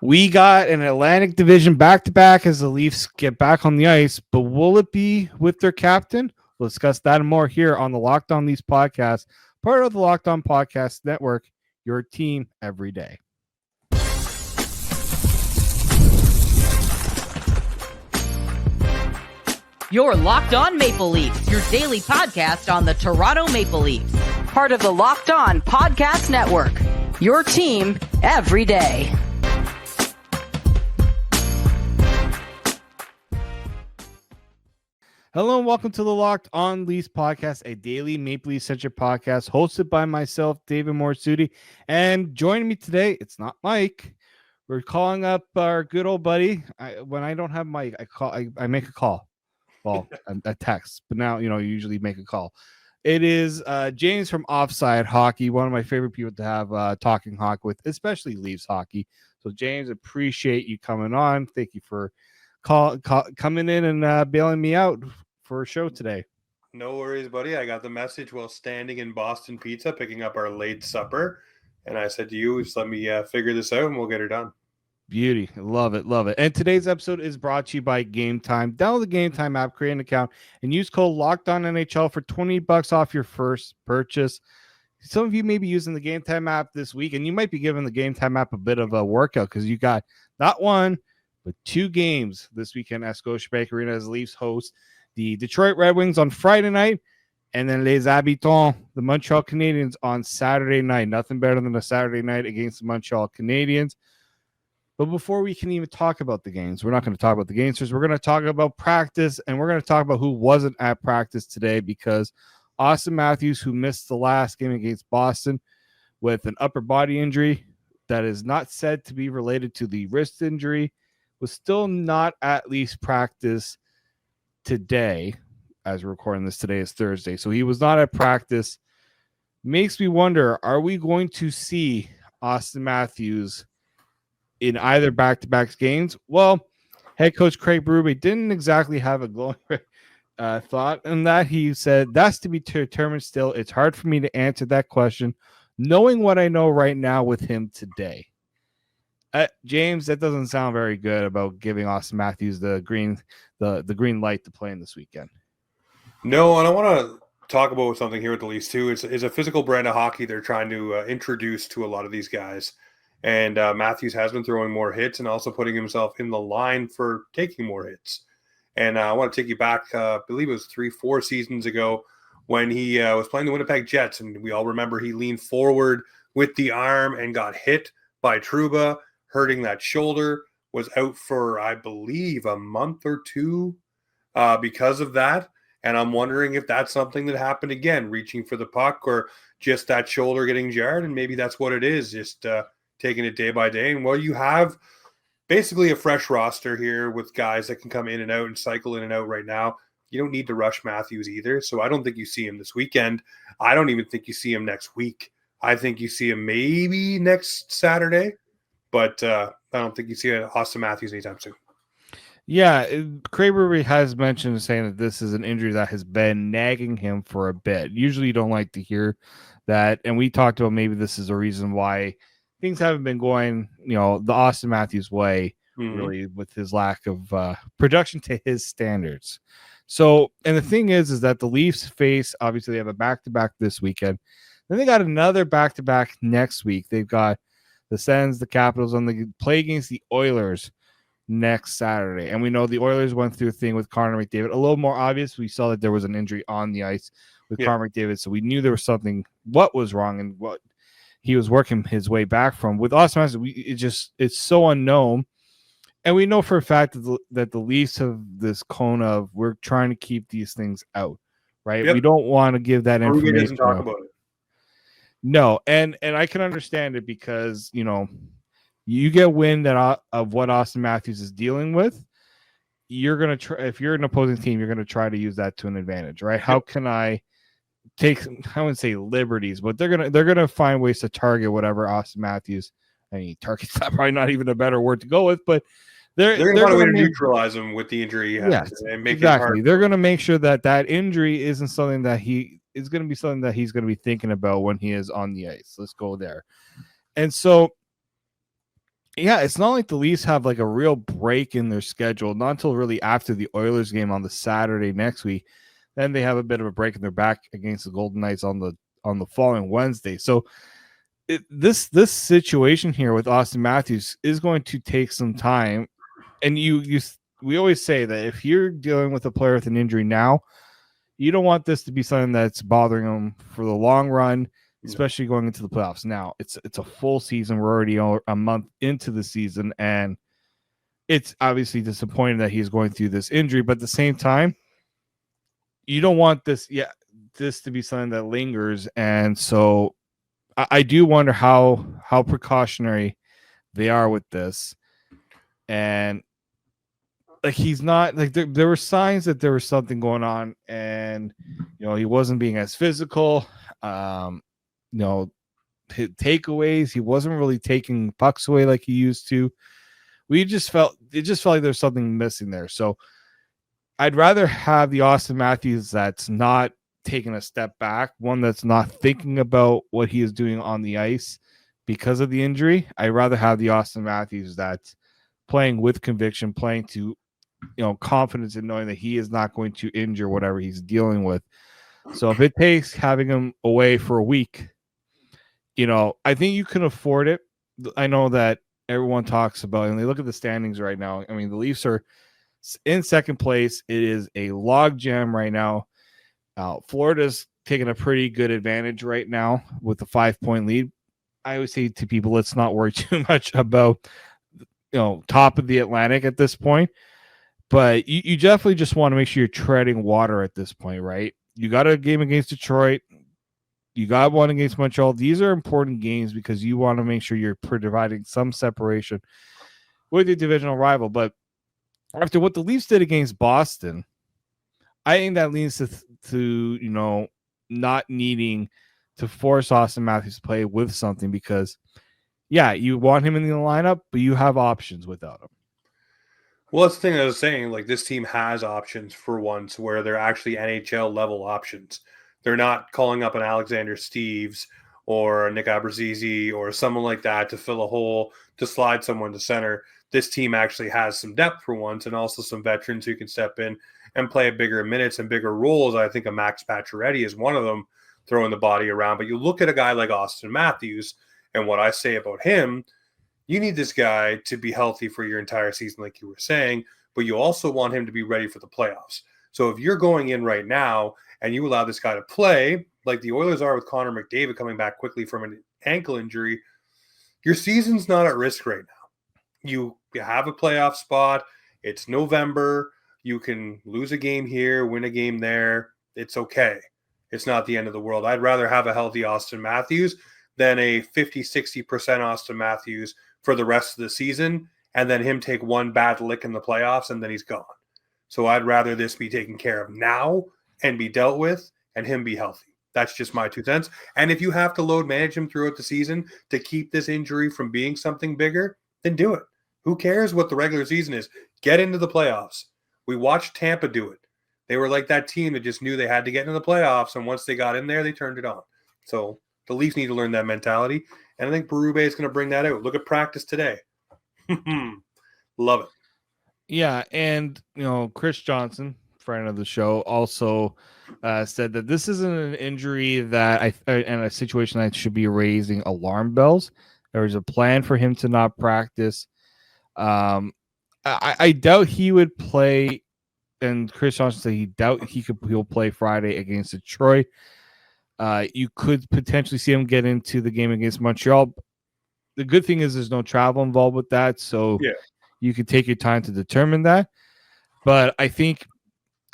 We got an Atlantic Division back-to-back as the Leafs get back on the ice, but will it be with their captain? We'll discuss that and more here on the Locked On Leafs podcast, part of the Locked On Podcast Network, your team every day. You're Locked On Maple Leafs, your daily podcast on the Toronto Maple Leafs. Part of the Locked On Podcast Network, your team every day. Hello and welcome to the Locked On Leafs podcast, a daily Maple Leafs centric podcast hosted by myself, David Morassutti, and joining me today, it's not Mike. We're calling up our good old buddy. When I don't have Mike, I make a call. Well, a text, but now, you usually make a call. It is James from Offside Hockey, one of my favorite people to have talking hockey with, especially Leafs hockey. So, James, appreciate you coming on. Thank you for coming in and bailing me out for a show today. No worries, buddy. I got the message while standing in Boston Pizza, picking up our late supper. And I said to you, just let me figure this out and we'll get her done. Beauty. Love it. Love it. And today's episode is brought to you by Gametime. Download the Gametime app, create an account, and use code LOCKEDONNHL for $20 off your first purchase. Some of you may be using the Gametime app this week, and you might be giving the Gametime app a bit of a workout because you got not one, but two games this weekend at Scotiabank Arena as Leafs host the Detroit Red Wings on Friday night, and then Les Habitants, the Montreal Canadiens, on Saturday night. Nothing better than a Saturday night against the Montreal Canadiens. But before we can even talk about the games, we're not going to talk about the games. We're going to talk about practice, and we're going to talk about who wasn't at practice today because Auston Matthews, who missed the last game against Boston with an upper body injury that is not said to be related to the wrist injury, was still not at least practice today. As we're recording this, today is Thursday. So he was not at practice. Makes me wonder, are we going to see Auston Matthews in either back-to-back games? Well, head coach Craig Berube didn't exactly have a glowing thought in that. He said, that's to be determined still. It's hard for me to answer that question, knowing what I know right now with him today. James, that doesn't sound very good about giving Auston Matthews the green light to play in this weekend. No, and I want to talk about something here with the Leafs too. It's a physical brand of hockey they're trying to introduce to a lot of these guys. And Matthews has been throwing more hits and also putting himself in the line for taking more hits. And I want to take you back, I believe it was 3-4 seasons ago when he was playing the Winnipeg Jets. And we all remember he leaned forward with the arm and got hit by Trouba, hurting that shoulder, was out for, I believe, a month or two because of that. And I'm wondering if that's something that happened again, reaching for the puck or just that shoulder getting jarred. And maybe that's what it is, just taking it day by day. And you have basically a fresh roster here with guys that can come in and out and cycle in and out right now. You don't need to rush Matthews either. So I don't think you see him this weekend. I don't even think you see him next week. I think you see him maybe next Saturday, but I don't think you see Auston Matthews anytime soon. Yeah, Craig Berube has mentioned saying that this is an injury that has been nagging him for a bit. Usually you don't like to hear that. And we talked about maybe this is a reason why things haven't been going, the Auston Matthews way, really, with his lack of production to his standards. So, and the thing is that the Leafs face, obviously, they have a back-to-back this weekend. Then they got another back-to-back next week. They've got the Sens, the Capitals, on the play against the Oilers next Saturday. And we know the Oilers went through a thing with Connor McDavid. A little more obvious, we saw that there was an injury on the ice with Connor McDavid. So we knew there was something, what was wrong and what he was working his way back from. With Auston Matthews, it's so unknown. And we know for a fact that the Leafs have this cone of, we're trying to keep these things out, right? Yep. We don't want to give that information. Doesn't talk about it. No, and I can understand it because, you get wind of what Auston Matthews is dealing with. You're going to try, if you're an opposing team, you're going to try to use that to an advantage, right? Yep. How can I take, I wouldn't say liberties, but they're gonna find ways to target whatever Auston Matthews. I mean, target's probably not even a better word to go with, but they're going to find a way to neutralize him with the injury he has. Yes, and make exactly. It hard. They're going to make sure that injury isn't something that he's going to be thinking about when he is on the ice. Let's go there. And so Yeah, it's not like the Leafs have like a real break in their schedule, not until really after the Oilers game on the Saturday next week. Then they have a bit of a break and they're back against the Golden Knights on the following Wednesday. So this situation here with Auston Matthews is going to take some time. And we always say that if you're dealing with a player with an injury now, you don't want this to be something that's bothering them for the long run, especially going into the playoffs. Now, it's a full season. We're already a month into the season, and it's obviously disappointing that he's going through this injury. But at the same time, you don't want this to be something that lingers. And so I do wonder how precautionary they are with this. And like he's not like there were signs that there was something going on, and he wasn't being as physical. His takeaways, he wasn't really taking pucks away like he used to. It just felt like there's something missing there. So I'd rather have the Auston Matthews that's not taking a step back, one that's not thinking about what he is doing on the ice because of the injury. I'd rather have the Auston Matthews that's playing with conviction, playing to confidence in knowing that he is not going to injure whatever he's dealing with. So if it takes having him away for a week, I think you can afford it. I know that everyone talks about, and they look at the standings right now. I mean, the Leafs are in second place. It is a log jam right now. Florida's taking a pretty good advantage right now with the 5-point lead. I always say to people, let's not worry too much about, top of the Atlantic at this point. But you definitely just want to make sure you're treading water at this point, right? You got a game against Detroit. You got one against Montreal. These are important games because you want to make sure you're providing some separation with your divisional rival. But after what the Leafs did against Boston, I think that leads to not needing to force Auston Matthews to play with something because, yeah, you want him in the lineup, but you have options without him. Well, that's the thing I was saying. Like, this team has options for once where they're actually NHL level options. They're not calling up an Alexander Steves or a Nick Abruzzese or someone like that to fill a hole, to slide someone to center. This team actually has some depth for once, and also some veterans who can step in and play bigger minutes and bigger roles. I think a Max Pacioretty is one of them, throwing the body around. But you look at a guy like Auston Matthews, and what I say about him, you need this guy to be healthy for your entire season, like you were saying, but you also want him to be ready for the playoffs. So if you're going in right now and you allow this guy to play, like the Oilers are with Connor McDavid coming back quickly from an ankle injury, your season's not at risk right now. You have a playoff spot. It's November. You can lose a game here, win a game there. It's okay. It's not the end of the world. I'd rather have a healthy Auston Matthews than a 50-60% Auston Matthews for the rest of the season, and then him take one bad lick in the playoffs, and then he's gone. So I'd rather this be taken care of now and be dealt with, and him be healthy. That's just my 2 cents. And if you have to load manage him throughout the season to keep this injury from being something bigger, then do it. Who cares what the regular season is? Get into the playoffs. We watched Tampa do it. They were like that team that just knew they had to get into the playoffs, and once they got in there, they turned it on. So the Leafs need to learn that mentality, and I think Berube is going to bring that out. Look at practice today. Love it. Yeah, and Chris Johnson, friend of the show, also said that this isn't an injury that and a situation that should be raising alarm bells. There was a plan for him to not practice. I doubt he would play, and Chris Johnson said he'll play Friday against Detroit. You could potentially see him get into the game against Montreal. The good thing is there's no travel involved with that, so you can take your time to determine that. But I think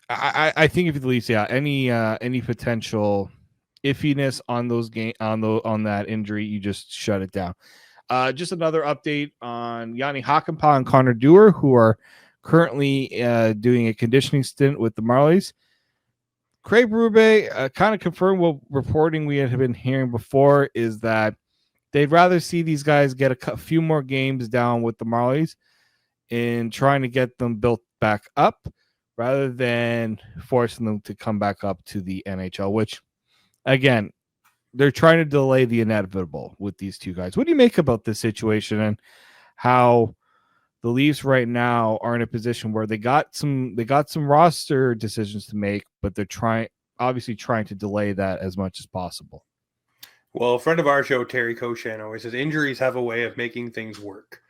if the Leafs, any potential iffiness on those on that injury, you just shut it down. Just another update on Yanni Hakanpää and Connor Dewar, who are currently doing a conditioning stint with the Marlies. Craig Berube kind of confirmed what reporting we had been hearing before, is that they'd rather see these guys get a few more games down with the Marlies in trying to get them built back up rather than forcing them to come back up to the NHL, which, again, they're trying to delay the inevitable with these two guys. What do you make about this situation, and how the Leafs right now are in a position where they got some roster decisions to make, but they're obviously trying to delay that as much as possible. Well, a friend of our show, Terry Koshan, always says injuries have a way of making things work.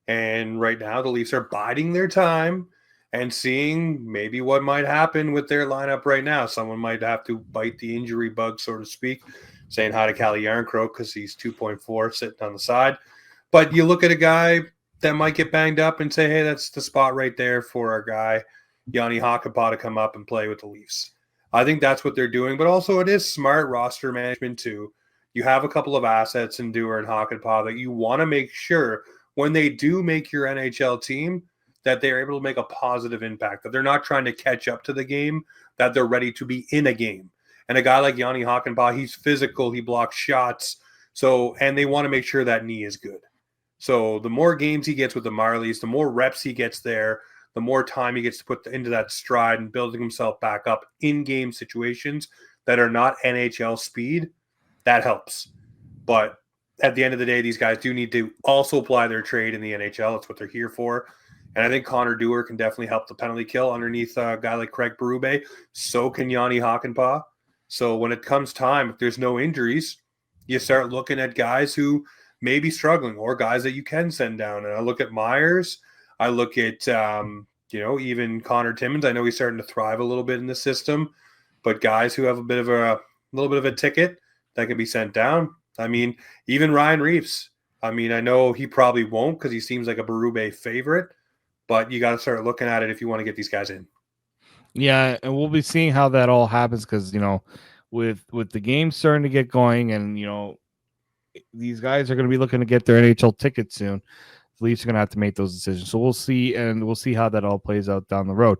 And right now, the Leafs are biding their time and seeing maybe what might happen with their lineup right now. Someone might have to bite the injury bug, so to speak, saying hi to Calle Yarncroke because he's 2.4 sitting on the side. But you look at a guy that might get banged up and say, hey, that's the spot right there for our guy, Yanni Hakanpää, to come up and play with the Leafs. I think that's what they're doing. But also it is smart roster management too. You have a couple of assets in Dewar and Hakanpää that you want to make sure when they do make your NHL team that they're able to make a positive impact, that they're not trying to catch up to the game, that they're ready to be in a game. And a guy like Yanni Hakanpää, he's physical, he blocks shots. And they want to make sure that knee is good. So the more games he gets with the Marlies, the more reps he gets there, the more time he gets to put into that stride and building himself back up in game situations that are not NHL speed, that helps. But at the end of the day, these guys do need to also apply their trade in the NHL. That's what they're here for. And I think Connor Dewar can definitely help the penalty kill underneath a guy like Craig Berube. So can Yanni Hakanpää. So when it comes time, if there's no injuries, you start looking at guys who may be struggling or guys that you can send down. And I look at Myers. I look at, even Connor Timmins. I know he's starting to thrive a little bit in the system. But guys who have a little bit of a ticket that can be sent down. I mean, even Ryan Reeves. I mean, I know he probably won't because he seems like a Berube favorite. But you got to start looking at it if you want to get these guys in. Yeah, and we'll be seeing how that all happens because, with the game starting to get going and, these guys are going to be looking to get their NHL tickets soon. The Leafs are going to have to make those decisions. So we'll see, and we'll see how that all plays out down the road.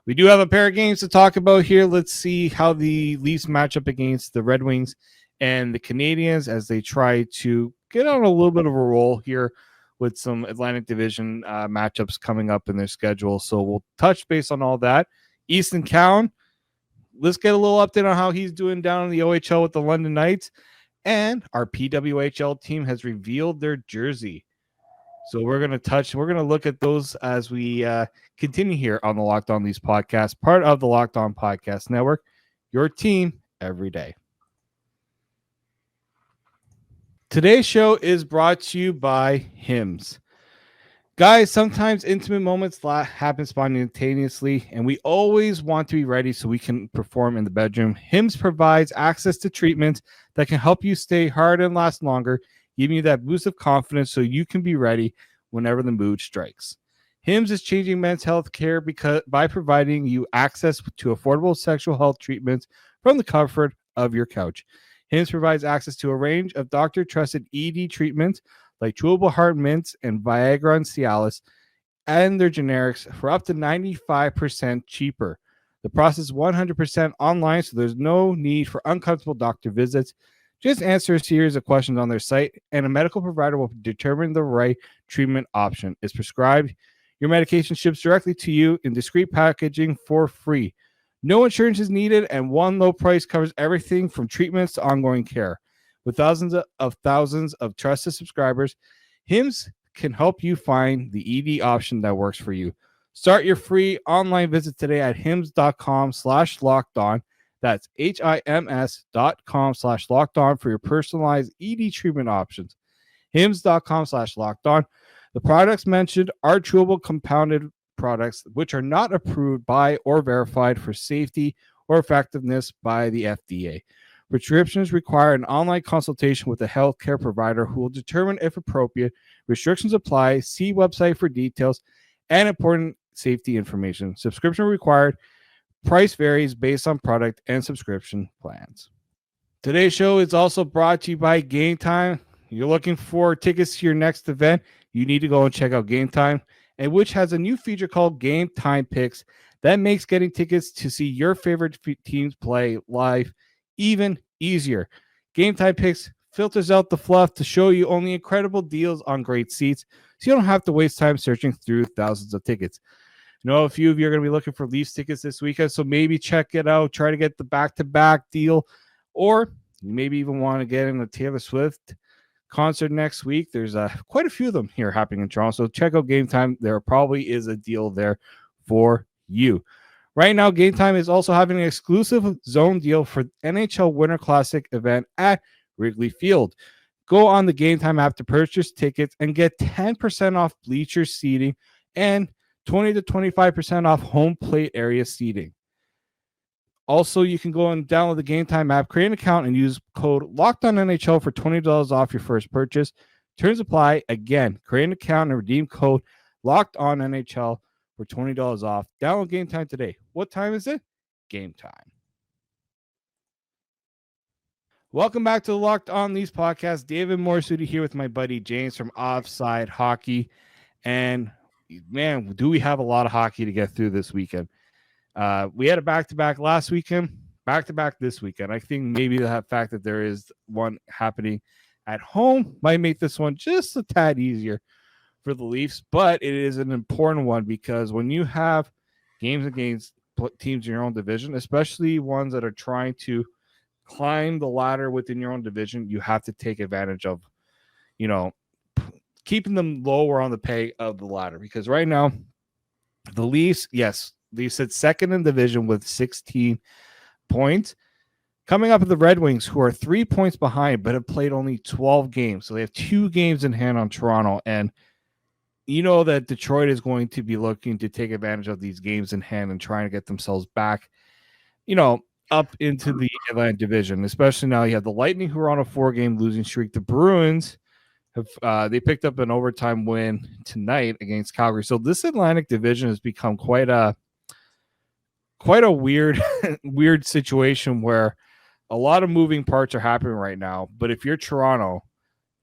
We do have a pair of games to talk about here. Let's see how the Leafs match up against the Red Wings and the Canadiens as they try to get on a little bit of a roll here with some Atlantic Division matchups coming up in their schedule. So we'll touch base on all that. Easton Cowan, let's get a little update on how he's doing down in the OHL with the London Knights. And our PWHL team has revealed their jersey. So we're going to look at those as we continue here on the Locked On Leafs podcast, part of the Locked On Podcast Network, your team every day. Today's show is brought to you by Hims. Guys, sometimes intimate moments happen spontaneously, and we always want to be ready so we can perform in the bedroom. Hims provides access to treatments that can help you stay hard and last longer, giving you that boost of confidence so you can be ready whenever the mood strikes. Hims is changing men's health care by providing you access to affordable sexual health treatments from the comfort of your couch. Hims provides access to a range of doctor-trusted ED treatments like chewable heart mints and Viagra and Cialis and their generics for up to 95% cheaper. The process is 100% online, so there's no need for uncomfortable doctor visits. Just answer a series of questions on their site, and a medical provider will determine the right treatment option is prescribed. Your medication ships directly to you in discreet packaging for free. No insurance is needed, and one low price covers everything from treatments to ongoing care. With thousands of trusted subscribers, Hims can help you find the ED option that works for you. Start your free online visit today at hims.com/lockedon. That's HIMS.com/lockedon for your personalized ED treatment options. hims.com/lockedon. The products mentioned are chewable compounded products which are not approved by or verified for safety or effectiveness by the FDA. Prescriptions require an online consultation with a healthcare provider who will determine if appropriate. Restrictions apply. See website for details and important safety information. Subscription required. Price varies based on product and subscription plans. Today's show is also brought to you by Gametime. You're looking for tickets to your next event, you need to go and check out Gametime, and which has a new feature called Gametime Picks that makes getting tickets to see your favorite teams play live even easier. Gametime Picks filters out the fluff to show you only incredible deals on great seats, so you don't have to waste time searching through thousands of tickets. I know a few of you are going to be looking for Leafs tickets this weekend, so maybe check it out. Try to get the back-to-back deal, or you maybe even want to get in a Taylor Swift concert next week. There's quite a few of them here happening in Toronto. So check out Gametime. There probably is a deal there for you. Right now, Gametime is also having an exclusive zone deal for NHL Winter Classic event at Wrigley Field. Go on the Gametime app to purchase tickets and get 10% off bleacher seating and 20 to 25% off home plate area seating. Also, you can go and download the Gametime app, create an account, and use code LOCKEDONNHL for $20 off your first purchase. Terms apply. Again, create an account and redeem code LOCKEDONNHL for $20 off. Download Gametime today. What time is it? Gametime. Welcome back to the Locked On Leafs podcast. David Morassutti here with my buddy James from Offside Hockey. And man, do we have a lot of hockey to get through this weekend. We had a back-to-back last weekend, back-to-back this weekend. I think maybe the fact that there is one happening at home might make this one just a tad easier for the Leafs, but it is an important one because when you have games against teams in your own division, especially ones that are trying to climb the ladder within your own division, you have to take advantage of, keeping them lower on the pay of the ladder, because right now the Leafs, yes, they sit second in division with 16 points. Coming up with the Red Wings, who are 3 points behind, but have played only 12 games. So they have 2 games in hand on Toronto. And you know that Detroit is going to be looking to take advantage of these games in hand and trying to get themselves back, up into the Atlantic division. Especially now you have the Lightning, who are on a 4-game losing streak. The Bruins have they picked up an overtime win tonight against Calgary. So this Atlantic division has become quite a weird situation where a lot of moving parts are happening right now. But if you're Toronto,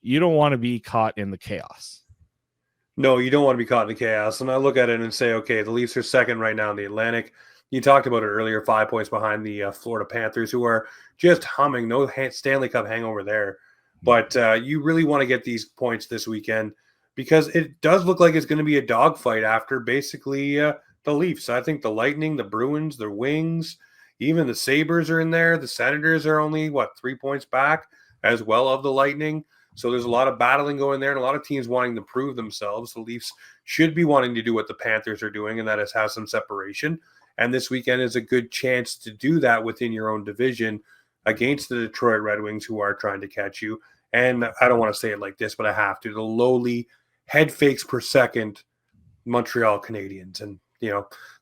you don't want to be caught in the chaos. No, you don't want to be caught in the chaos. And I look at it and say, okay, the Leafs are second right now in the Atlantic. You talked about it earlier, 5 points behind the Florida Panthers, who are just humming. No Stanley Cup hangover there. But you really want to get these points this weekend because it does look like it's going to be a dogfight after basically the Leafs. I think the Lightning, the Bruins, the Wings, even the Sabres are in there. The Senators are only, 3 points back as well of the Lightning. So there's a lot of battling going there and a lot of teams wanting to prove themselves. The Leafs should be wanting to do what the Panthers are doing, and that is have some separation. And this weekend is a good chance to do that within your own division against the Detroit Red Wings, who are trying to catch you. And I don't want to say it like this, but I have to. The lowly head fakes per second Montreal Canadiens. And,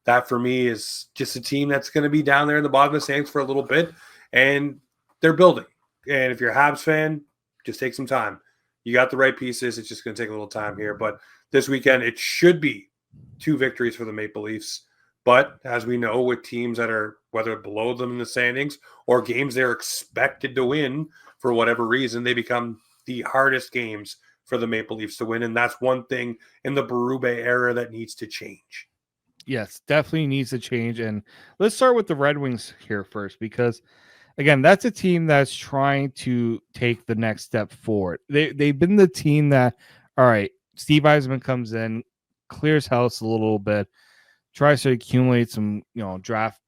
that for me is just a team that's going to be down there in the bottom of the standings for a little bit. And they're building. And if you're a Habs fan, just take some time. You got the right pieces. It's just going to take a little time here. But this weekend, it should be 2 victories for the Maple Leafs. But as we know, with teams that are whether below them in the standings or games they're expected to win for whatever reason, they become the hardest games for the Maple Leafs to win. And that's one thing in the Berube era that needs to change. Yes, definitely needs to change. And let's start with the Red Wings here first, because, again, that's a team that's trying to take the next step forward. They've been the team that, all right, Steve Yzerman comes in, clears house a little bit, tries to accumulate some, draft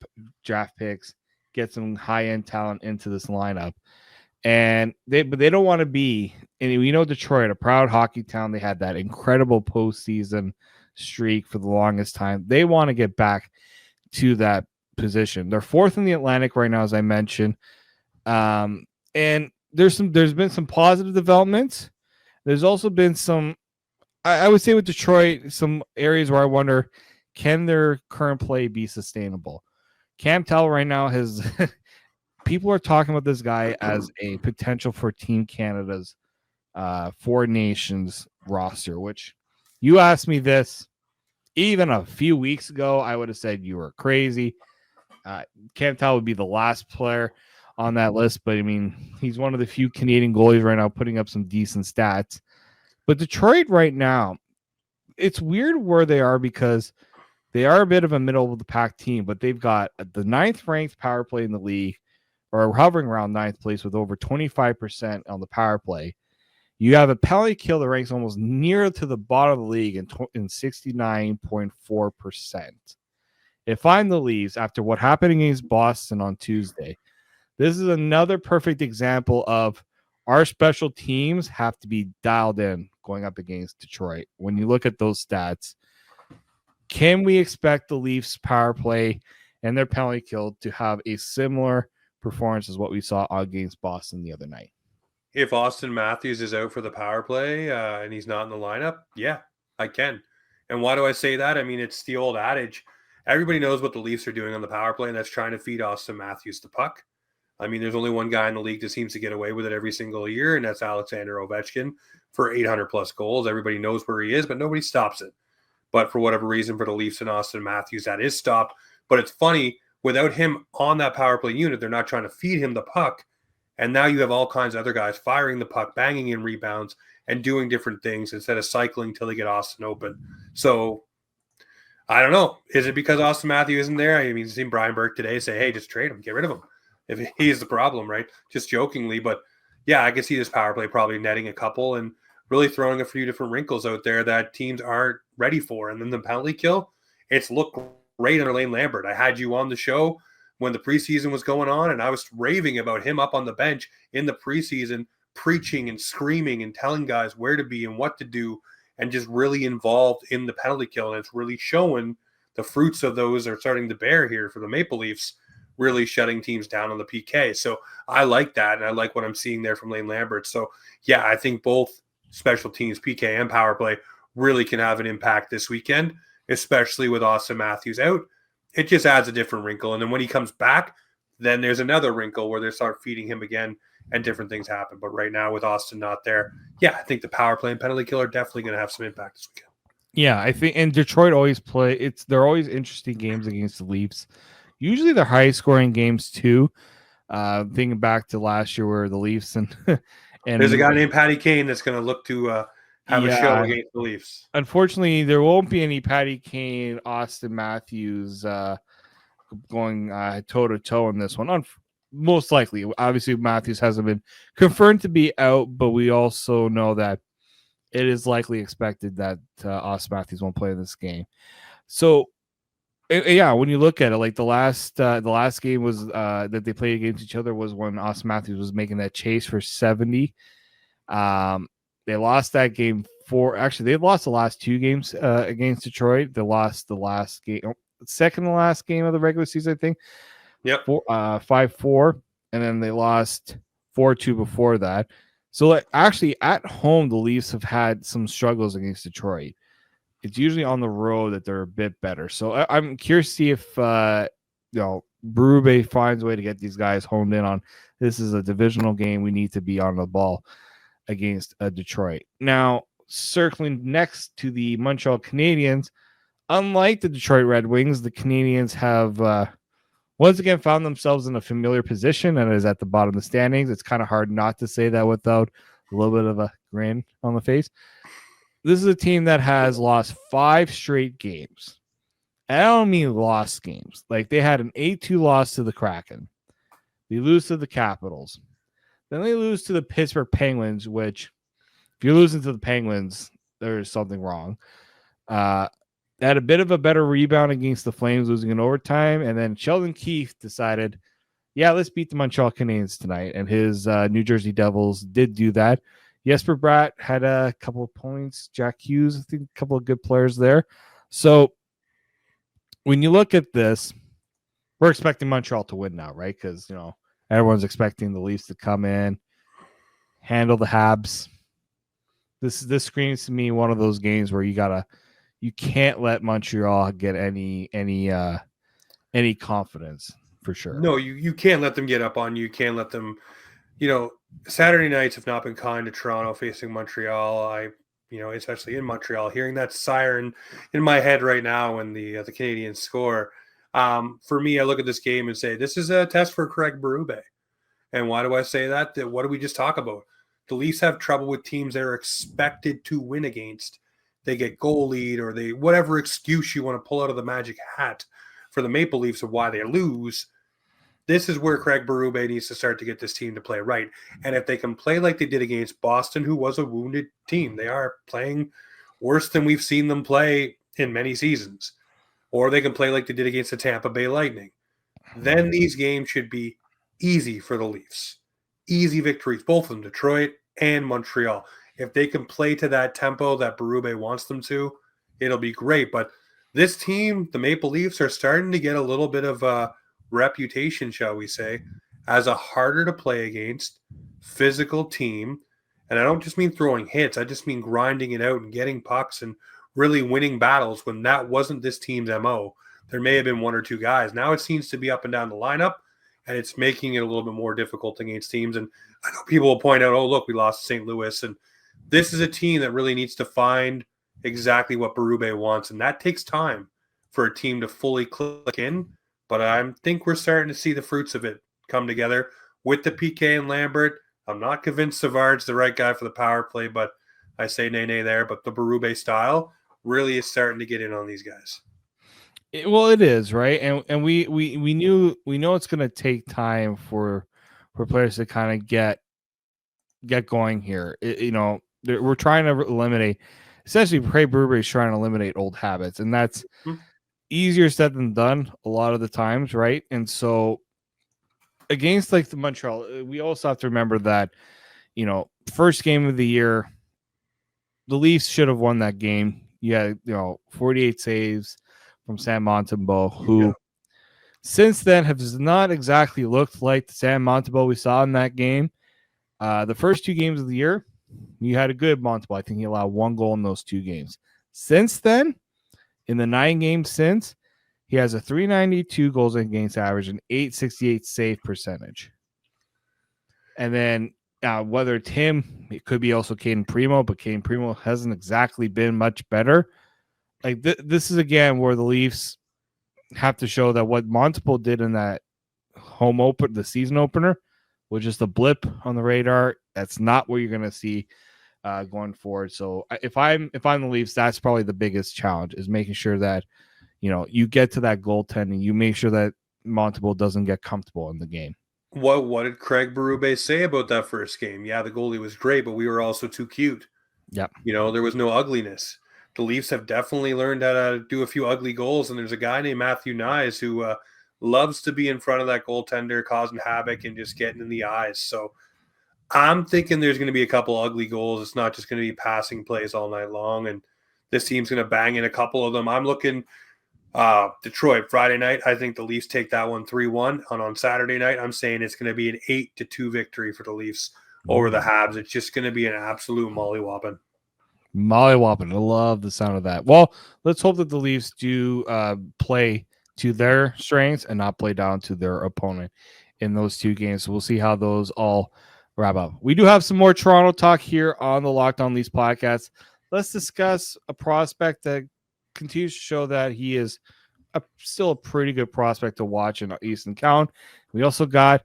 picks, get some high-end talent into this lineup. And they don't want to be, and Detroit, a proud hockey town. They had that incredible postseason streak for the longest time. They want to get back to that position. They're 4th in the Atlantic right now, as I mentioned. And there's been some positive developments. There's also been some, I would say with Detroit, some areas where I wonder, can their current play be sustainable? Cam Tell right now has people are talking about this guy as a potential for Team Canada's 4 Nations roster, which you asked me this even a few weeks ago, I would have said you were crazy. Cam Tell would be the last player on that list, but I mean, he's one of the few Canadian goalies right now putting up some decent stats. But Detroit right now, it's weird where they are because they are a bit of a middle of the pack team, but they've got the 9th ranked power play in the league, or hovering around 9th place with over 25% on the power play. You have a penalty kill that ranks almost near to the bottom of the league in 69.4%. If I'm the Leafs, after what happened against Boston on Tuesday, this is another perfect example of, our special teams have to be dialed in going up against Detroit. When you look at those stats, can we expect the Leafs power play and their penalty kill to have a similar performance as what we saw against Boston the other night? If Auston Matthews is out for the power play and he's not in the lineup, yeah, I can. And why do I say that? I mean, it's the old adage. Everybody knows what the Leafs are doing on the power play, and that's trying to feed Auston Matthews the puck. I mean, there's only one guy in the league that seems to get away with it every single year, and that's Alexander Ovechkin for 800-plus goals. Everybody knows where he is, but nobody stops it. But for whatever reason, for the Leafs and Auston Matthews, that is stopped. But it's funny, without him on that power play unit, they're not trying to feed him the puck. And now you have all kinds of other guys firing the puck, banging in rebounds, and doing different things instead of cycling till they get Austin open. So I don't know. Is it because Auston Matthews isn't there? I mean, seen Brian Burke today say, hey, just trade him, get rid of him if he's the problem, right? Just jokingly. But yeah, I can see this power play probably netting a couple and really throwing a few different wrinkles out there that teams aren't ready for. And then the penalty kill, it's looked great under Lane Lambert. I had you on the show when the preseason was going on, and I was raving about him up on the bench in the preseason, preaching and screaming and telling guys where to be and what to do, and just really involved in the penalty kill. And it's really showing the fruits of those are starting to bear here for the Maple Leafs, really shutting teams down on the PK. So I like that, and I like what I'm seeing there from Lane Lambert. So, yeah, I think both special teams, PK and power play, really can have an impact this weekend, especially with Auston Matthews out. It just adds a different wrinkle. And then when he comes back, then there's another wrinkle where they start feeding him again and different things happen. But right now with Austin not there, yeah, I think the power play and penalty kill are definitely going to have some impact this weekend. Yeah, I think, and Detroit always they're always interesting games against the Leafs. Usually they're high scoring games too. Thinking back to last year where the Leafs and there's a guy named Patty Kane that's going to look to have a show against the Leafs. Unfortunately, there won't be any Patty Kane, Auston Matthews going toe-to-toe in this one. Most likely. Obviously, Matthews hasn't been confirmed to be out, but we also know that it is likely expected that Auston Matthews won't play in this game. So, yeah, when you look at it, like the last game was that they played against each other was when Auston Matthews was making that chase for 70. They lost that game they've lost the last two games against Detroit. They lost the last game, second to last game of the regular season, I think. Yep. 5-4, and then they lost 4-2 before that. So actually at home, the Leafs have had some struggles against Detroit. It's usually on the road that they're a bit better. So I'm curious to see if Berube finds a way to get these guys honed in on this is a divisional game. We need to be on the ball against Detroit. Now, circling next to the Montreal Canadiens, unlike the Detroit Red Wings, the Canadiens have once again found themselves in a familiar position and is at the bottom of the standings. It's kind of hard not to say that without a little bit of a grin on the face. This is a team that has lost 5 straight games. I don't mean lost games. Like they had an 8-2 loss to the Kraken. They lose to the Capitals. Then they lose to the Pittsburgh Penguins, which if you're losing to the Penguins, there's something wrong. They had a bit of a better rebound against the Flames, losing in overtime. And then Sheldon Keefe decided, yeah, let's beat the Montreal Canadiens tonight. And his New Jersey Devils did do that. Jesper Bratt had a couple of points. Jack Hughes, I think a couple of good players there. So when you look at this, we're expecting Montreal to win now, right? Because, everyone's expecting the Leafs to come in, handle the Habs. This screams to me one of those games where you can't let Montreal get any confidence for sure. No, you can't let them get up on you. You can't let them, Saturday nights have not been kind to Toronto facing Montreal. Especially in Montreal, hearing that siren in my head right now when the Canadiens score. For me, I look at this game and say, this is a test for Craig Berube. And why do I say that? What did we just talk about? The Leafs have trouble with teams they're expected to win against. They get goal lead or whatever excuse you want to pull out of the magic hat for the Maple Leafs of why they lose. This is where Craig Berube needs to start to get this team to play right. And if they can play like they did against Boston, who was a wounded team, they are playing worse than we've seen them play in many seasons. Or they can play like they did against the Tampa Bay Lightning. Then these games should be easy for the Leafs. easy victories, both of them, Detroit and Montreal. If they can play to that tempo that Berube wants them to, it'll be great. But this team, the Maple Leafs, are starting to get a little bit of a reputation, shall we say, as a harder to play against physical team. And I don't just mean throwing hits. I just mean grinding it out and getting pucks and really winning battles when that wasn't this team's MO. There may have been one or two guys. Now it seems to be up and down the lineup, and it's making it a little bit more difficult against teams. And I know people will point out, oh, look, we lost to St. Louis. And this is a team that really needs to find exactly what Berube wants. And that takes time for a team to fully click in. But I think we're starting to see the fruits of it come together with the PK and Lambert. I'm not convinced Savard's the right guy for the power play, but I say nay there. But the Berube style really is starting to get in on these guys. Well, it is, right, and we know it's going to take time for players to kind of get going here. We're trying to eliminate, essentially, Craig Berube is trying to eliminate old habits, and that's easier said than done a lot of the times, right? And so against like the Montreal, we also have to remember that first game of the year, the Leafs should have won that game. You had 48 saves from Sam Montembeault, who since then has not exactly looked like the Sam Montembeault we saw in that game. The first two games of the year, you had a good Montembeault. I think he allowed one goal in those two games. Since then, in the 9 games since, he has a .392 goals against average and .868 save percentage. And then whether it's him, it could be also Caden Primo, but Caden Primo hasn't exactly been much better. Like this is again where the Leafs have to show that what Montembeault did in that the season opener, was just a blip on the radar. That's not what you're going to see going forward. So if I'm the Leafs, that's probably the biggest challenge, is making sure that you get to that goaltending. You make sure that Montembeault doesn't get comfortable in the game. What did Craig Berube say about that first game? Yeah, the goalie was great, but we were also too cute. Yep. There was no ugliness. The Leafs have definitely learned how to do a few ugly goals, and there's a guy named Matthew Nyes who loves to be in front of that goaltender, causing havoc and just getting in the eyes. So I'm thinking there's going to be a couple ugly goals. It's not just going to be passing plays all night long, and this team's going to bang in a couple of them. I'm looking Detroit Friday night. I think the Leafs take that one 3-1. And on Saturday night, I'm saying it's going to be an 8-2 victory for the Leafs over the Habs. It's just going to be an absolute mollywhopping. Mollywhopping. I love the sound of that. Well, let's hope that the Leafs do play to their strengths and not play down to their opponent in those two games. So we'll see how those all wrap up. We do have some more Toronto talk here on the Locked On Leafs podcast. Let's discuss a prospect that continues to show that he is still a pretty good prospect to watch in Easton Cowan. We also got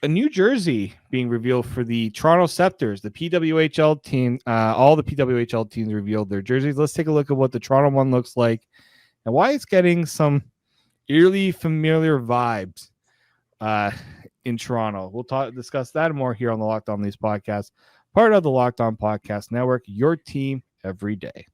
a new jersey being revealed for the Toronto Sceptres, the PWHL team. All the PWHL teams revealed their jerseys. Let's take a look at what the Toronto one looks like and why it's getting some eerily familiar vibes in Toronto. We'll discuss that and more here on the Locked On Leafs podcast, part of the Locked On Podcast Network, your team every day.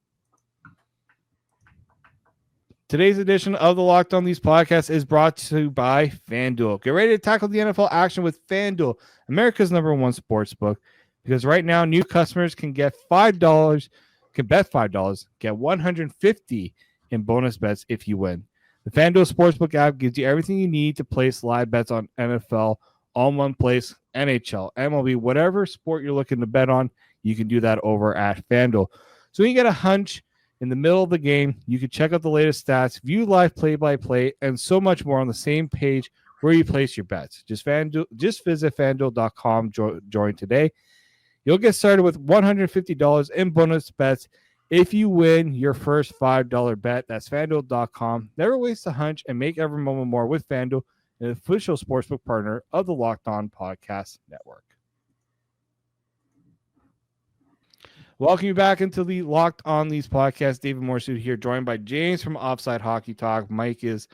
Today's edition of the Locked On Leafs podcast is brought to you by FanDuel. Get ready to tackle the NFL action with FanDuel, America's #1 sportsbook, because right now new customers can bet $5, get $150 in bonus bets if you win. The FanDuel Sportsbook app gives you everything you need to place live bets on NFL all in one place, NHL, MLB, whatever sport you're looking to bet on, you can do that over at FanDuel. So when you get a hunch in the middle of the game, you can check out the latest stats, view live play-by-play, and so much more on the same page where you place your bets. Just visit FanDuel.com, join today. You'll get started with $150 in bonus bets if you win your first $5 bet. That's FanDuel.com. Never waste a hunch and make every moment more with FanDuel, an official sportsbook partner of the Locked On Podcast Network. Welcome you back into the Locked On Leafs podcast. David Morassutti here, joined by James from Offside Hockey Talk. Mike is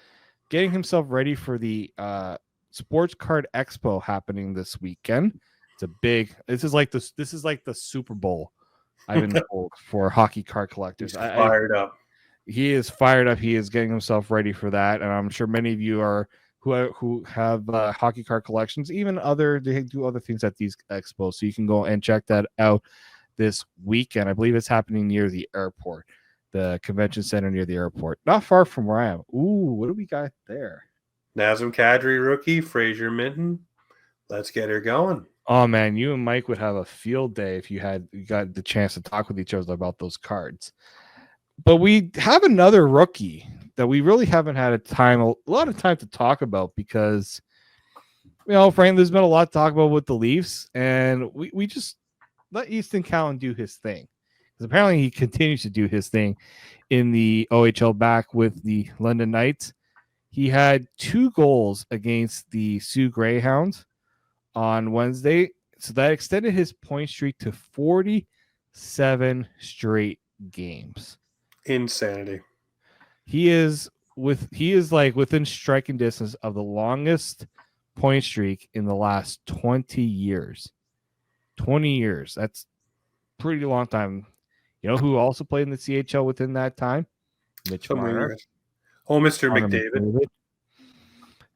getting himself ready for the Sports Card Expo happening this weekend. This is like the Super Bowl, I've been told, for hockey card collectors. He's fired up. He is fired up. He is getting himself ready for that, and I'm sure many of you who have hockey card collections, even they do other things at these expos. So you can go and check that out this weekend. I believe it's happening near the airport, the convention center near the airport, not far from where I am. Ooh, what do we got there? Nazem Kadri rookie, Fraser Minton. Let's get her going. Oh man, you and Mike would have a field day if you got the chance to talk with each other about those cards. But we have another rookie that we really haven't had a lot of time to talk about because, frankly, there's been a lot to talk about with the Leafs, and we just let Easton Callen do his thing. Because apparently he continues to do his thing in the OHL back with the London Knights. He had 2 goals against the Sioux Greyhounds on Wednesday, so that extended his point streak to 47 straight games. Insanity. He is like within striking distance of the longest point streak in the last 20 years. 20 years. That's pretty long time. You know who also played in the CHL within that time? Mitch Marner. Oh, Mr. McDavid.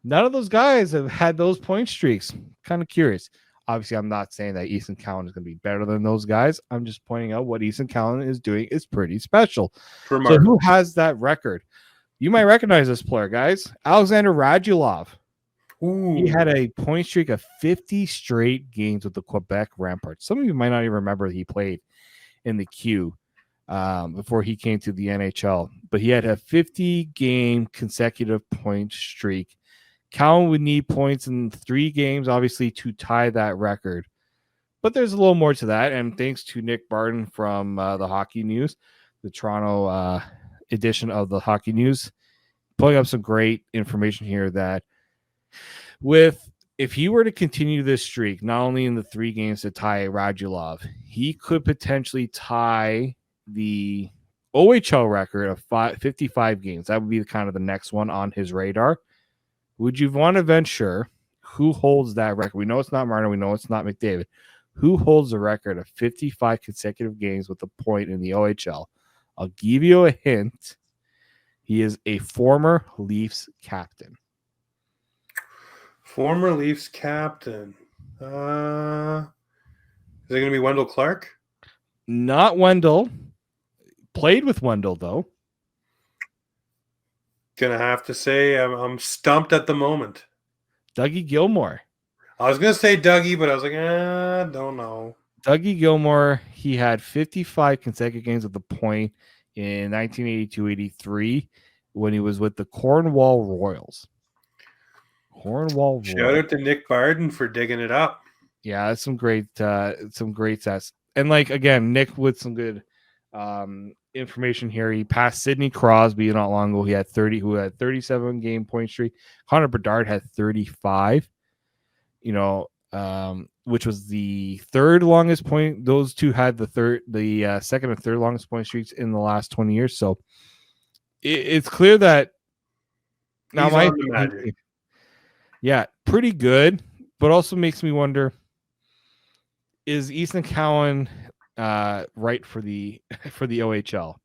None of those guys have had those point streaks. Kind of curious. Obviously, I'm not saying that Easton Callen is going to be better than those guys. I'm just pointing out what Easton Callen is doing is pretty special. So who has that record? You might recognize this player, guys. Alexander Radulov. Ooh. He had a point streak of 50 straight games with the Quebec Ramparts. Some of you might not even remember that he played in the Q before he came to the NHL. But he had a 50-game consecutive point streak. Callen would need points in 3 games, obviously, to tie that record. But there's a little more to that. And thanks to Nick Barton from the Hockey News, the Toronto edition of the Hockey News, pulling up some great information here that if he were to continue this streak, not only in the 3 games to tie Radulov, he could potentially tie the OHL record of 55 games. That would be kind of the next one on his radar. Would you want to venture who holds that record? We know it's not Marner. We know it's not McDavid. Who holds the record of 55 consecutive games with a point in the OHL? I'll give you a hint. He is a former Leafs captain. Former Leafs captain. Is it going to be Wendell Clark? Not Wendell. Played with Wendell, though. Gonna have to say I'm stumped at the moment. Dougie Gilmour. I was gonna say Dougie, but I was like, don't know. Dougie Gilmour, he had 55 consecutive games at the point in 1982-83 when he was with the Cornwall Royals. Shout out to Nick Barden for digging it up. Yeah, that's some great stats. And like again, Nick with some good information here. He passed Sidney Crosby not long ago. He had 37 game point streak. Connor Bedard had 35. Which was the 3rd longest point. Those two had the 2nd and 3rd longest point streaks in the last 20 years. So it's clear that now pretty good, but also makes me wonder: is Easton Cowan right for the OHL?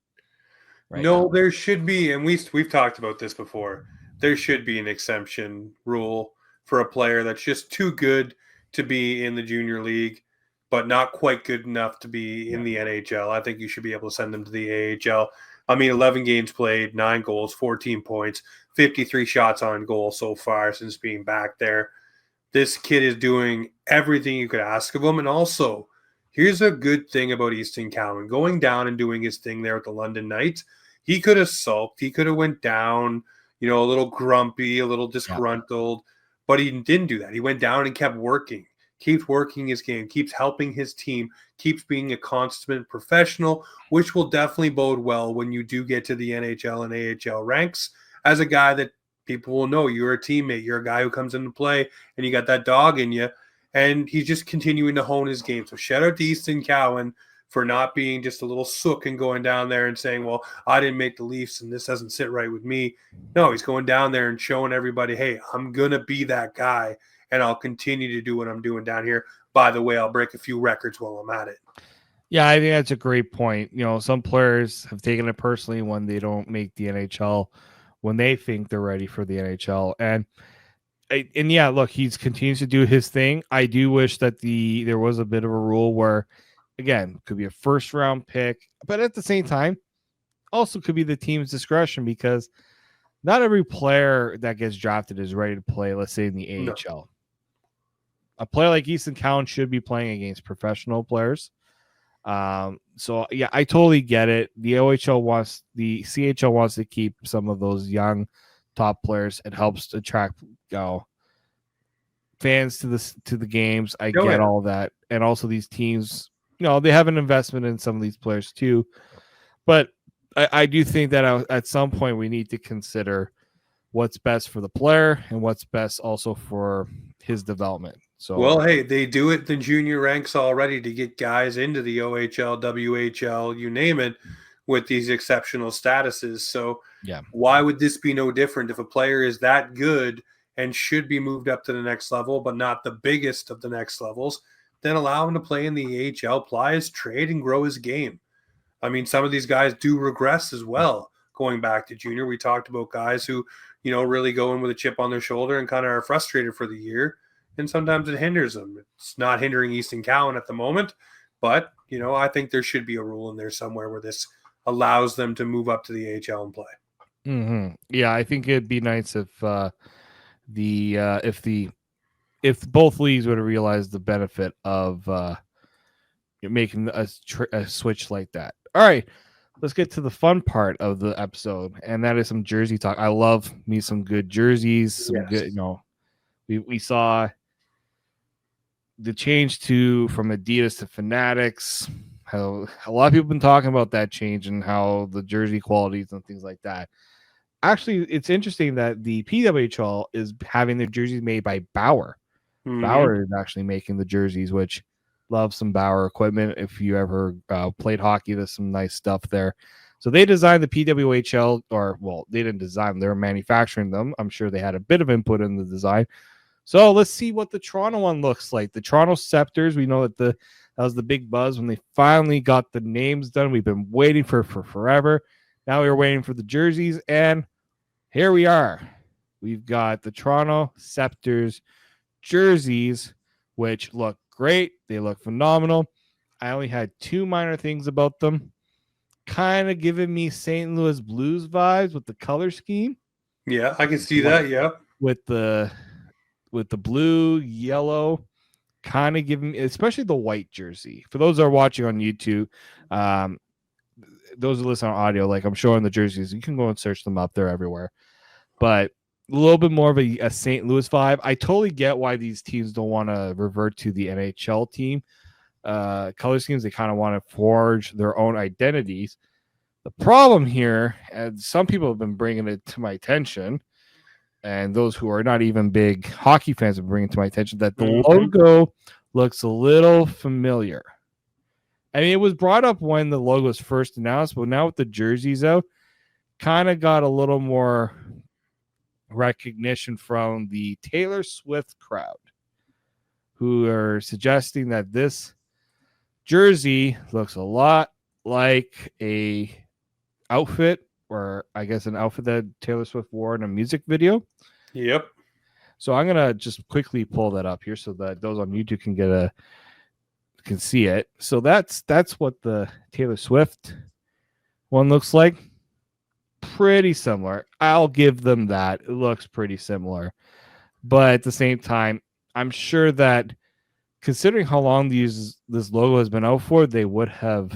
Right no, now? There should be, and we've talked about this before. There should be an exemption rule for a player that's just too good to be in the junior league, but not quite good enough to be in the NHL. I think you should be able to send them to the AHL. I mean, 11 games played, 9 goals, 14 points, 53 shots on goal so far since being back there. This kid is doing everything you could ask of him. And also, here's a good thing about Easton Cowan. Going down and doing his thing there with the London Knights, he could have sulked. He could have went down, a little grumpy, a little disgruntled. Yeah. But he didn't do that. He went down and kept working, keeps working his game, keeps helping his team, keeps being a consummate professional, which will definitely bode well when you do get to the NHL and AHL ranks as a guy that people will know you're a teammate. You're a guy who comes into play and you got that dog in you. And he's just continuing to hone his game. So shout out to Easton Cowan for not being just a little sook and going down there and saying, well, I didn't make the Leafs and this doesn't sit right with me. No, he's going down there and showing everybody, hey, I'm going to be that guy and I'll continue to do what I'm doing down here. By the way, I'll break a few records while I'm at it. Yeah, I think that's a great point. Some players have taken it personally when they don't make the NHL, when they think they're ready for the NHL. And And yeah, look, he's continues to do his thing. I do wish that there was a bit of a rule where, again, could be a first round pick, but at the same time, also could be the team's discretion because not every player that gets drafted is ready to play, let's say in the AHL. No. A player like Easton Cowan should be playing against professional players. So yeah, I totally get it. The CHL wants to keep some of those young top players. It helps to attract fans to the games. I get all that. And also these teams, they have an investment in some of these players too. But I do think that at some point we need to consider what's best for the player and what's best also for his development. So, well, hey, they do it in junior ranks already to get guys into the OHL, WHL, you name it, with these exceptional statuses. So yeah, why would this be no different if a player is that good and should be moved up to the next level, but not the biggest of the next levels? Then allow him to play in the AHL, apply his trade, and grow his game. I mean, some of these guys do regress as well going back to junior. We talked about guys who, really go in with a chip on their shoulder and kind of are frustrated for the year. And sometimes it hinders them. It's not hindering Easton Cowan at the moment, but, I think there should be a rule in there somewhere where this allows them to move up to the AHL and play. Mm-hmm. Yeah, I think it'd be nice if if both leagues would have realized the benefit of making a switch like that. All right, let's get to the fun part of the episode, and that is some jersey talk. I love me some good jerseys. Some good, we saw the change from Adidas to Fanatics. How a lot of people have been talking about that change and how the jersey qualities and things like that. Actually, it's interesting that the PWHL is having their jerseys made by Barr. Mm-hmm. Barr is actually making the jerseys, which love some Barr equipment. If you ever played hockey, there's some nice stuff there. So they designed the PWHL, they didn't design them. They were manufacturing them. I'm sure they had a bit of input in the design. So let's see what the Toronto one looks like. The Toronto Sceptres, we know that that was the big buzz when they finally got the names done. We've been waiting for forever. Now we're waiting for the jerseys, and here we are. We've got the Toronto Sceptres jerseys, which look great. They look phenomenal. I only had two minor things about them. Kind of giving me St. Louis Blues vibes with the color scheme. Yeah, I can see that. Yeah. With the blue, yellow, kind of giving, especially the white jersey. For those that are watching on YouTube, those who listen on audio, like I'm showing the jerseys, you can go and search them up. They're everywhere. But a little bit more of a St. Louis vibe. I totally get why these teams don't want to revert to the NHL team color schemes. They kind of want to forge their own identities. The problem here, and some people have been bringing it to my attention, and those who are not even big hockey fans have been bringing it to my attention, that the logo looks a little familiar. I mean, it was brought up when the logo was first announced, but now with the jerseys out, kind of got a little more recognition from the Taylor Swift crowd, who are suggesting that this jersey looks a lot like a outfit, or I guess an outfit that Taylor Swift wore in a music video. Yep. So I'm gonna just quickly pull that up here so that those on YouTube can see it. So that's what the Taylor Swift one looks like. Pretty similar. I'll give them that. It looks pretty similar. But at the same time, I'm sure that considering how long this logo has been out for, they would have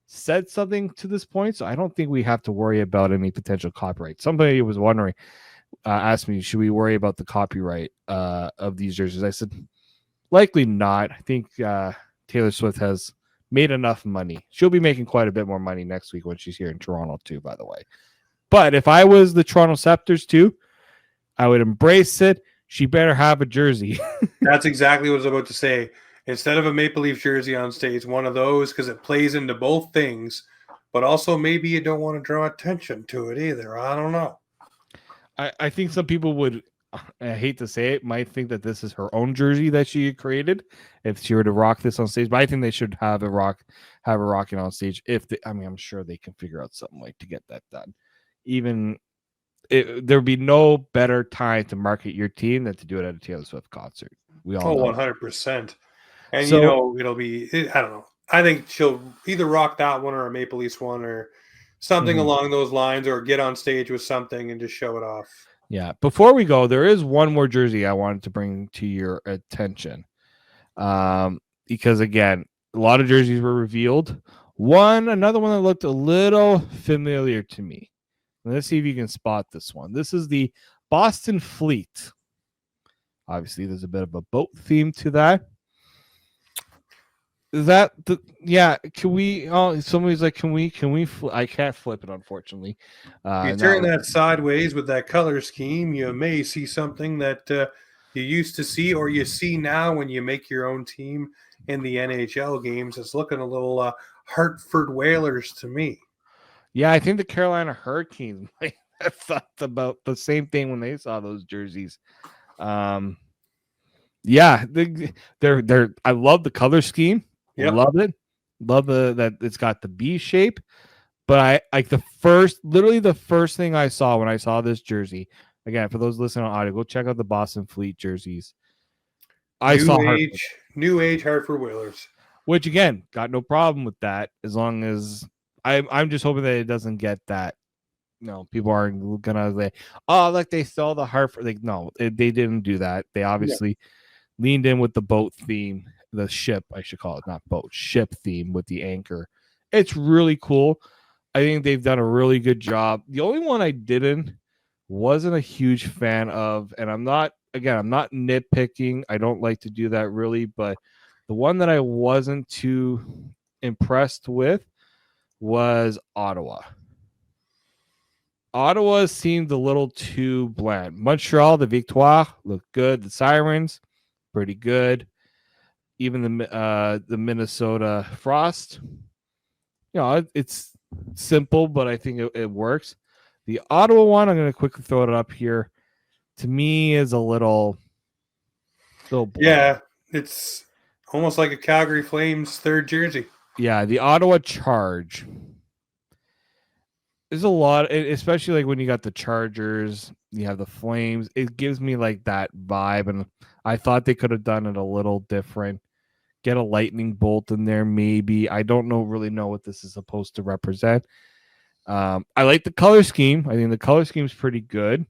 said something to this point. So I don't think we have to worry about any potential copyright. Somebody was wondering, asked me, should we worry about the copyright of these jerseys? I said, likely not. I think Taylor Swift has made enough money. She'll be making quite a bit more money next week when she's here in Toronto too, by the way. But if I was the Toronto Sceptres too, I would embrace it. She better have a jersey. That's exactly what I was about to say. Instead of a Maple Leaf jersey on stage, one of those, because it plays into both things, but also maybe you don't want to draw attention to it either. I don't know. I think some people would, I hate to say it, might think that this is her own jersey that she created if she were to rock this on stage. But I think they should have her rocking on stage. I'm sure they can figure out something like to get that done. Even there'd be no better time to market your team than to do it at a Taylor Swift concert. We all know. 100%. And, So, it'll be, I don't know. I think she'll either rock that one or a Maple Leafs one or something along those lines, or get on stage with something and just show it off. yeah. Before we go, there is one more jersey I wanted to bring to your attention. Because, again, a lot of jerseys were revealed. Another one that looked a little familiar to me. Let's see if you can spot this one. This is the Boston Fleet. Obviously, there's a bit of a boat theme to that. Is that the can we somebody's like, can we I can't flip it, unfortunately. You turn that sideways with that color scheme, you may see something that you used to see, or you see now when you make your own team in the NHL games. It's looking a little Hartford Whalers to me. Yeah, I think the Carolina Hurricanes might have thought about the same thing when they saw those jerseys. Yeah, they're I love the color scheme. Yep. Love it. Love that it's got the B shape. But I like the first thing I saw when I saw this jersey. Again, for those listening on audio, go check out the Boston Fleet jerseys. New age Hartford Whalers. Which, again, got no problem with that, as long as I'm just hoping that it doesn't get that. No, people aren't gonna say, "Oh, like they saw the Hartford." Like, no, they didn't do that. They obviously leaned in with the boat theme, the ship, I should call it, not boat, ship theme with the anchor. It's really cool. I think they've done a really good job. The only one I wasn't a huge fan of, and I'm not nitpicking. I don't like to do that really, but the one that I wasn't too impressed with was Ottawa. Ottawa seemed a little too bland. Montreal, the Victoire looked good. The Sirens, pretty good. Even the Minnesota Frost, it's simple, but I think it works. The Ottawa one, I'm going to quickly throw it up here. To me, is a little bland. Yeah, it's almost like a Calgary Flames third jersey. Yeah, the Ottawa Charge. There's a lot, especially like when you got the Chargers, you have the Flames. It gives me like that vibe, and I thought they could have done it a little different. Get a lightning bolt in there, maybe. I don't really know what this is supposed to represent. I like the color scheme. I think the color scheme is pretty good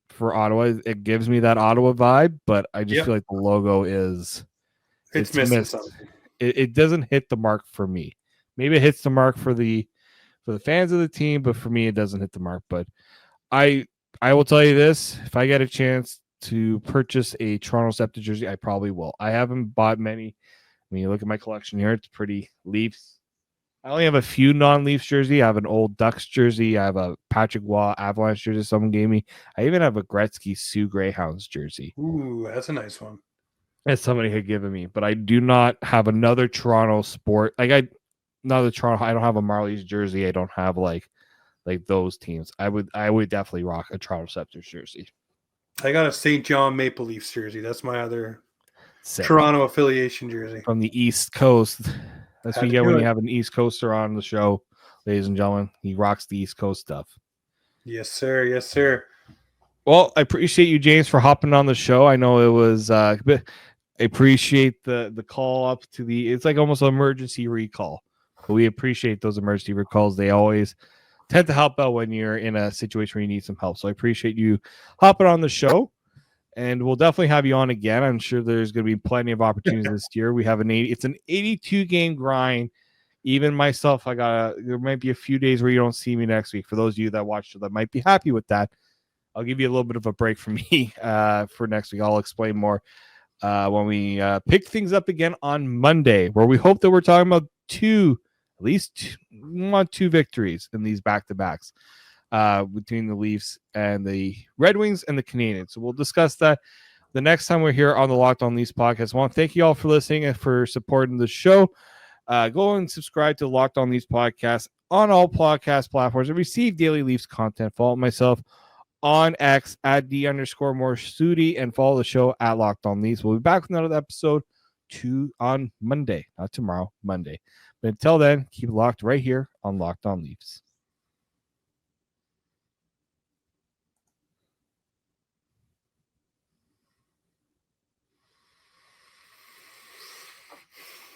for Ottawa. It gives me that Ottawa vibe, but I just feel like the logo is it's missing something. It doesn't hit the mark for me. Maybe it hits the mark for the fans of the team, but for me, it doesn't hit the mark. But I will tell you this: if I get a chance to purchase a Toronto Sceptres jersey, I probably will. I haven't bought many. When you look at my collection here, it's pretty Leafs. I only have a few non-Leafs jersey. I have an old Ducks jersey. I have a Patrick Waugh Avalanche jersey someone gave me. I even have a Gretzky Sioux Greyhounds jersey. Ooh, that's a nice one. That somebody had given me, but I do not have another Toronto sport. I don't have a Marlies jersey. I don't have like those teams. I would definitely rock a Toronto Sceptres jersey. I got a St. John Maple Leafs jersey. That's my other Toronto affiliation jersey. From the East Coast. That's what you get when you have an East Coaster on the show, ladies and gentlemen. He rocks the East Coast stuff. Yes, sir. Yes, sir. Well, I appreciate you, James, for hopping on the show. I know it was I appreciate the call up to it's like almost an emergency recall. But we appreciate those emergency recalls. They always tend to help out when you're in a situation where you need some help. So I appreciate you hopping on the show. And we'll definitely have you on again. I'm sure there's going to be plenty of opportunities this year. We have it's an 82 game grind. Even myself, there might be a few days where you don't see me next week. For those of you that watch that might be happy with that, I'll give you a little bit of a break from me for next week. I'll explain more when we pick things up again on Monday, where we hope that we're talking about two victories in these back-to-backs. Between the Leafs and the Red Wings and the Canadiens. So we'll discuss that the next time we're here on the Locked On Leafs podcast. I want to thank you all for listening and for supporting the show. Go and subscribe to Locked On Leafs podcast on all podcast platforms and receive daily Leafs content. Follow myself on X at @D_Morassutti and follow the show at Locked On Leafs. We'll be back with another episode on Monday, not tomorrow, Monday. But until then, keep it locked right here on Locked On Leafs.